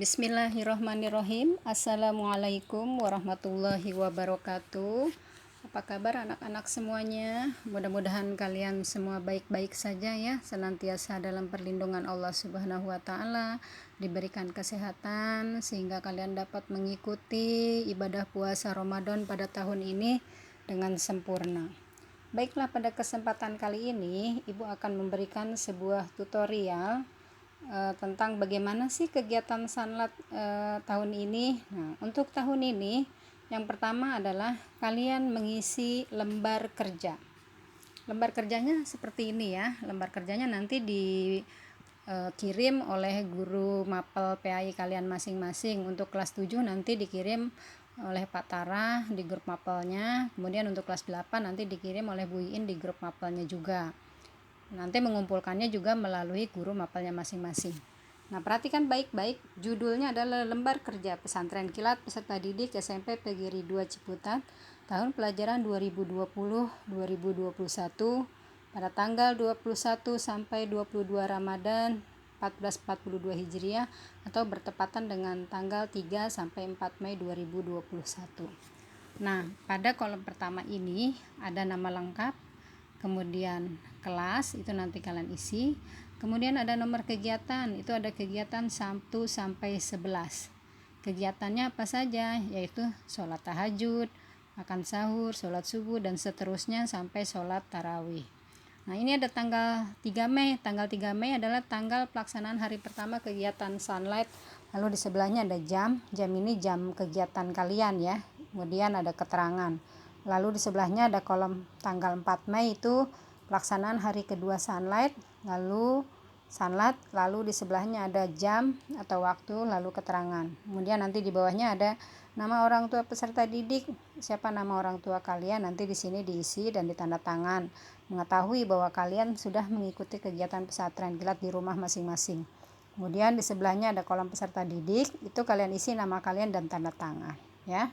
Bismillahirrahmanirrahim. Assalamualaikum warahmatullahi wabarakatuh. Apa kabar anak-anak semuanya? Mudah-mudahan kalian semua baik-baik saja ya, senantiasa dalam perlindungan Allah Subhanahu wa taala, diberikan kesehatan sehingga kalian dapat mengikuti ibadah puasa Ramadan pada tahun ini dengan sempurna. Baiklah, pada kesempatan kali ini Ibu akan memberikan sebuah tutorial tentang bagaimana sih kegiatan Sanlat tahun ini. Nah, untuk tahun ini yang pertama adalah kalian mengisi lembar kerja. Lembar kerjanya seperti ini ya. Lembar kerjanya nanti dikirim oleh guru mapel PAI kalian masing-masing. Untuk kelas 7 nanti dikirim oleh Pak Tara di grup mapelnya. Kemudian untuk kelas 8 nanti dikirim oleh Bu Iin di grup mapelnya juga. Nanti mengumpulkannya juga melalui guru mapelnya masing-masing. Nah, perhatikan baik-baik, judulnya adalah Lembar Kerja Pesantren Kilat Peserta Didik SMP PGRI 2 Ciputat tahun pelajaran 2020-2021 pada tanggal 21 sampai 22 Ramadan 1442 Hijriah atau bertepatan dengan tanggal 3 sampai 4 Mei 2021. Nah, pada kolom pertama ini ada nama lengkap, kemudian kelas, itu nanti kalian isi. Kemudian ada nomor kegiatan, itu ada kegiatan 1 sampai 11. Kegiatannya apa saja? Yaitu sholat tahajud, makan sahur, sholat subuh, dan seterusnya sampai sholat tarawih. Nah, ini ada tanggal 3 Mei. Tanggal 3 Mei adalah tanggal pelaksanaan hari pertama kegiatan Sunlight. Lalu di sebelahnya ada jam ini jam kegiatan kalian ya. Kemudian ada keterangan. Lalu di sebelahnya ada kolom tanggal 4 Mei itu pelaksanaan hari kedua Sunlight, lalu Sunlight, lalu di sebelahnya ada jam atau waktu, lalu keterangan. Kemudian nanti di bawahnya ada nama orang tua peserta didik, siapa nama orang tua kalian, nanti di sini diisi dan ditanda tangan, mengetahui bahwa kalian sudah mengikuti kegiatan pesantren kilat di rumah masing-masing. Kemudian di sebelahnya ada kolom peserta didik, itu kalian isi nama kalian dan tanda tangan ya.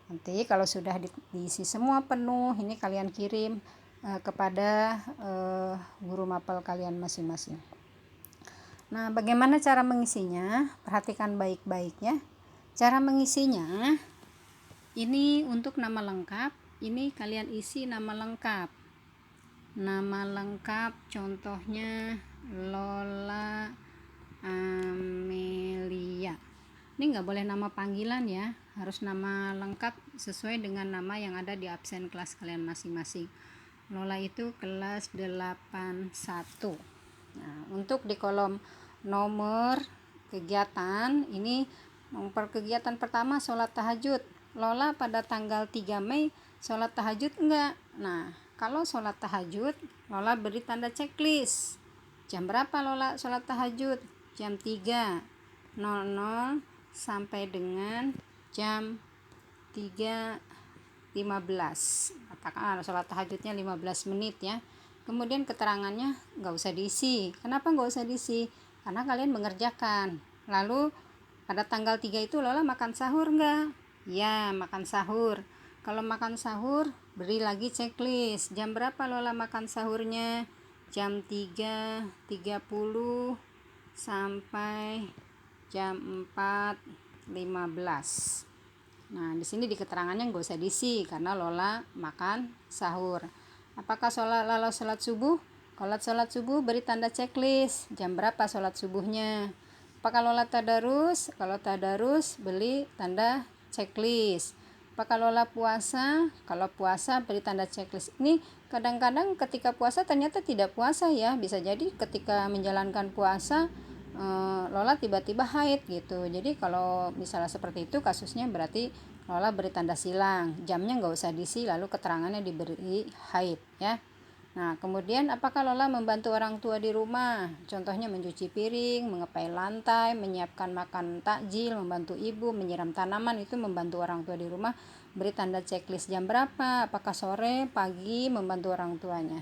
Nanti kalau sudah diisi semua penuh, ini kalian kirim kepada guru mapel kalian masing-masing. Nah, bagaimana cara mengisinya? Perhatikan baik-baik ya. Cara mengisinya, ini untuk nama lengkap, ini kalian isi nama lengkap. Nama lengkap contohnya Lola Amelia. Ini nggak boleh nama panggilan ya, harus nama lengkap sesuai dengan nama yang ada di absen kelas kalian masing-masing. Lola itu kelas 81. Nah, untuk di kolom nomor kegiatan, ini nomor kegiatan pertama sholat tahajud. Lola pada tanggal 3 Mei sholat tahajud enggak? Nah, kalau sholat tahajud, Lola beri tanda checklist. Jam berapa Lola sholat tahajud? Jam 3.00 sampai dengan jam 3.15. Katakan sholat tahajudnya 15 menit ya. Kemudian keterangannya nggak usah diisi. Kenapa nggak usah diisi? Karena kalian mengerjakan. Lalu pada tanggal 3 itu Lola makan sahur nggak? Ya, makan sahur. Kalau makan sahur, beri lagi checklist. Jam berapa Lola makan sahurnya? Jam 3.30 sampai jam 4.15. Nah, di sini di keterangannya nggak usah diisi karena Lola makan sahur. Apakah Lola sholat subuh? Kalau sholat subuh beri tanda checklist. Jam berapa sholat subuhnya? Apakah Lola tadarus? Kalau tadarus beri tanda checklist. Apakah Lola puasa? Kalau puasa beri tanda checklist. Ini kadang-kadang ketika puasa ternyata tidak puasa ya. Bisa jadi ketika menjalankan puasa Lola tiba-tiba haid gitu. Jadi kalau misalnya seperti itu kasusnya berarti Lola beri tanda silang. Jamnya nggak usah diisi, lalu keterangannya diberi haid ya. Nah, kemudian apakah Lola membantu orang tua di rumah? Contohnya mencuci piring, mengepel lantai, menyiapkan makan takjil, membantu ibu, menyiram tanaman, itu membantu orang tua di rumah. Beri tanda checklist. Jam berapa? Apakah sore, pagi, membantu orang tuanya.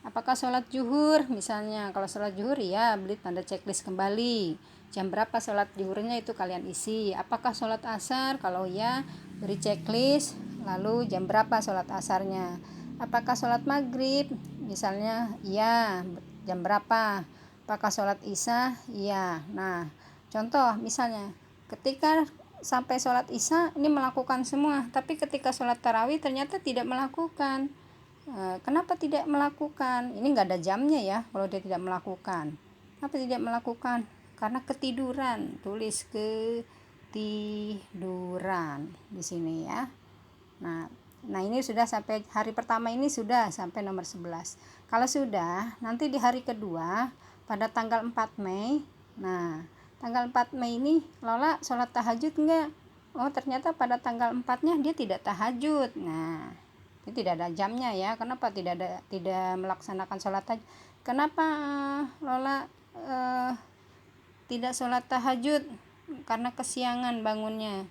Apakah sholat zuhur? Misalnya kalau sholat zuhur ya beri tanda checklist kembali. Jam berapa sholat zuhurnya itu kalian isi. Apakah sholat asar? Kalau ya beri checklist. Lalu jam berapa sholat asarnya. Apakah sholat maghrib? Misalnya ya, jam berapa. Apakah sholat isya? Iya. Nah, contoh misalnya ketika sampai sholat isya ini melakukan semua, tapi ketika sholat tarawih ternyata tidak melakukan. Kenapa tidak melakukan? Ini nggak ada jamnya ya kalau dia tidak melakukan. Kenapa tidak melakukan? Karena ketiduran. Tulis ketiduran di sini ya. Nah ini sudah sampai hari pertama, ini sudah sampai nomor 11. Kalau sudah, nanti di hari kedua pada tanggal 4 Mei. Nah, tanggal 4 Mei ini Lola sholat tahajud enggak? Oh, ternyata pada tanggal 4-nya dia tidak tahajud. Nah, ini tidak ada jamnya ya. Kenapa tidak melaksanakan sholat tahajud? Kenapa Lola tidak sholat tahajud? Karena kesiangan bangunnya.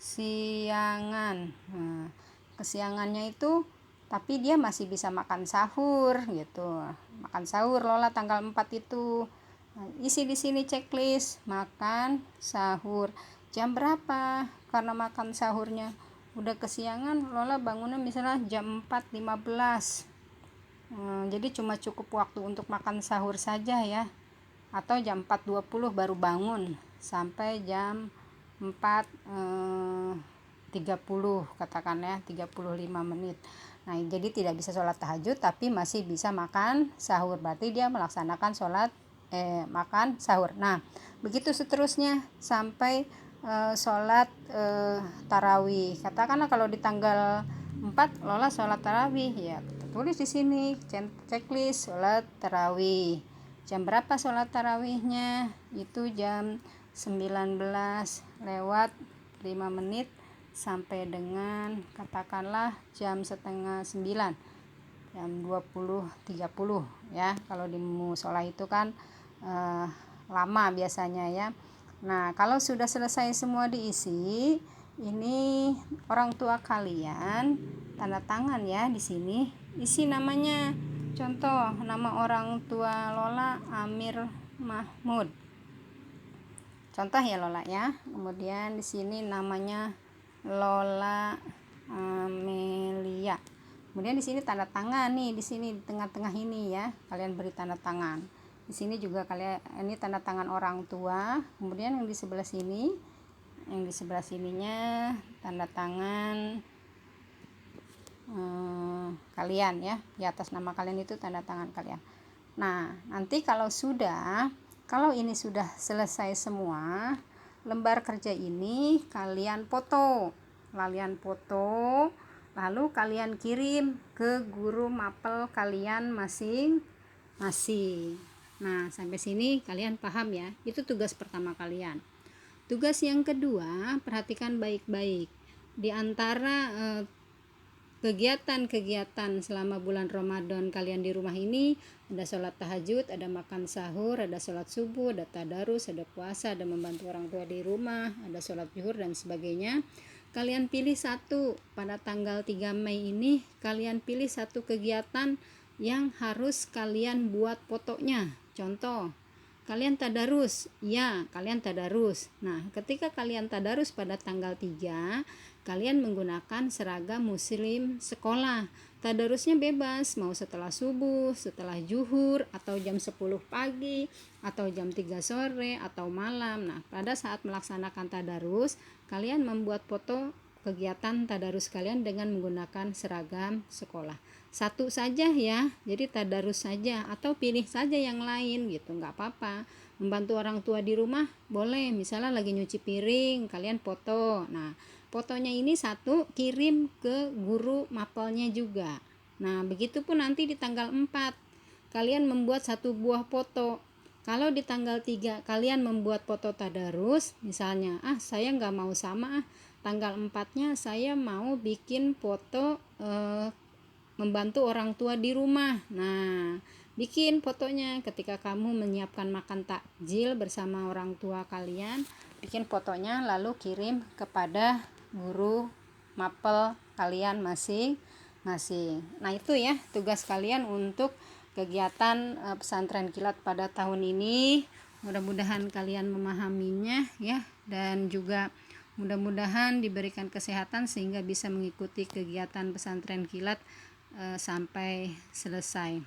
Kesiangan. Nah, kesiangannya itu tapi dia masih bisa makan sahur gitu. Makan sahur Lola tanggal 4 itu. Nah, isi di sini checklist makan sahur. Jam berapa? Karena makan sahurnya udah kesiangan, Lola bangunnya misalnya jam 4.15. Jadi cuma cukup waktu untuk makan sahur saja ya. Atau jam 4.20 baru bangun sampai jam 4.30 katakan ya, 35 menit. Nah, jadi tidak bisa sholat tahajud tapi masih bisa makan sahur. Berarti dia melaksanakan makan sahur. Nah, begitu seterusnya sampai sholat tarawih. Katakanlah kalau di tanggal 4 Lola sholat tarawih ya, tulis di sini checklist sholat tarawih. Jam berapa sholat tarawihnya? Itu jam 19:05 sampai dengan katakanlah jam setengah 9, jam 20.30 ya. Kalau di musola itu kan lama biasanya ya. Nah, kalau sudah selesai semua diisi, ini orang tua kalian tanda tangan ya di sini. Isi namanya. Contoh, nama orang tua Lola Amir Mahmud. Contoh ya Lola ya. Kemudian di sini namanya Lola Amelia. Kemudian di sini tanda tangan nih, di sini di tengah-tengah ini ya. Kalian beri tanda tangan. Di sini juga kalian ini tanda tangan orang tua. Kemudian yang di sebelah sini, yang di sebelah sininya tanda tangan kalian ya. Di atas nama kalian itu tanda tangan kalian. Nah, nanti kalau ini sudah selesai semua, lembar kerja ini kalian foto. Lalu kalian kirim ke guru mapel kalian masing-masing. Nah, sampai sini kalian paham ya. Itu tugas pertama kalian. Tugas yang kedua, perhatikan baik-baik. Di antara kegiatan-kegiatan selama bulan Ramadan kalian di rumah ini, ada sholat tahajud, ada makan sahur, ada sholat subuh, ada tadarus, ada puasa, ada membantu orang tua di rumah, ada sholat zuhur dan sebagainya. Kalian pilih satu. Pada tanggal 3 Mei ini kalian pilih satu kegiatan yang harus kalian buat fotonya. Contoh, kalian tadarus. Ya, kalian tadarus. Nah, ketika kalian tadarus pada tanggal 3, kalian menggunakan seragam muslim sekolah. Tadarusnya bebas, mau setelah subuh, setelah zuhur, atau jam 10 pagi, atau jam 3 sore, atau malam. Nah, pada saat melaksanakan tadarus, kalian membuat foto kegiatan tadarus kalian dengan menggunakan seragam sekolah. Satu saja ya, jadi tadarus saja, atau pilih saja yang lain gitu, nggak apa-apa. Membantu orang tua di rumah boleh, misalnya lagi nyuci piring, kalian foto. Nah, fotonya ini satu kirim ke guru mapelnya juga. Nah, begitupun nanti di tanggal 4 kalian membuat satu buah foto. Kalau di tanggal 3 kalian membuat foto tadarus, misalnya saya nggak mau sama tanggal 4-nya saya mau bikin foto membantu orang tua di rumah. Nah, bikin fotonya ketika kamu menyiapkan makan takjil bersama orang tua kalian, bikin fotonya lalu kirim kepada guru mapel kalian masing-masing. Nah, itu ya tugas kalian untuk kegiatan pesantren kilat pada tahun ini. Mudah-mudahan kalian memahaminya ya, dan juga mudah-mudahan diberikan kesehatan sehingga bisa mengikuti kegiatan pesantren kilat sampai selesai.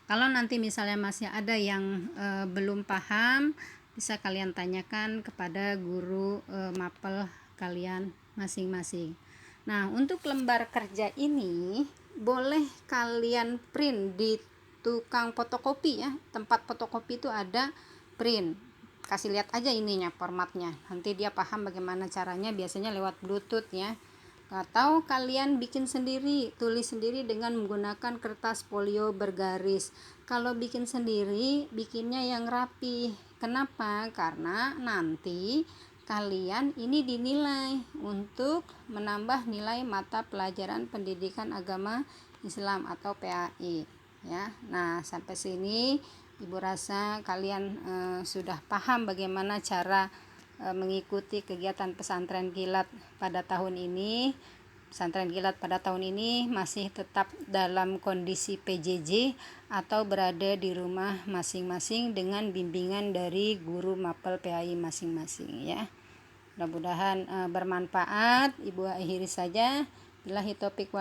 Kalau nanti misalnya masih ada yang belum paham bisa kalian tanyakan kepada guru mapel kalian masing-masing. Nah, untuk lembar kerja ini boleh kalian print di tukang fotokopi ya. Tempat fotokopi itu ada print. Kasih lihat aja ininya, formatnya. Nanti dia paham bagaimana caranya, biasanya lewat Bluetooth ya. Atau kalian bikin sendiri, tulis sendiri dengan menggunakan kertas folio bergaris. Kalau bikin sendiri, bikinnya yang rapi. Kenapa? Karena nanti kalian ini dinilai untuk menambah nilai mata pelajaran pendidikan agama Islam atau PAI ya. Nah, sampai sini Ibu rasa kalian sudah paham bagaimana cara mengikuti kegiatan pesantren kilat pada tahun ini. Pesantren kilat pada tahun ini masih tetap dalam kondisi PJJ atau berada di rumah masing-masing dengan bimbingan dari guru mapel PAI masing-masing ya. Mudah-mudahan bermanfaat. Ibu akhiri saja. Billahi taufiq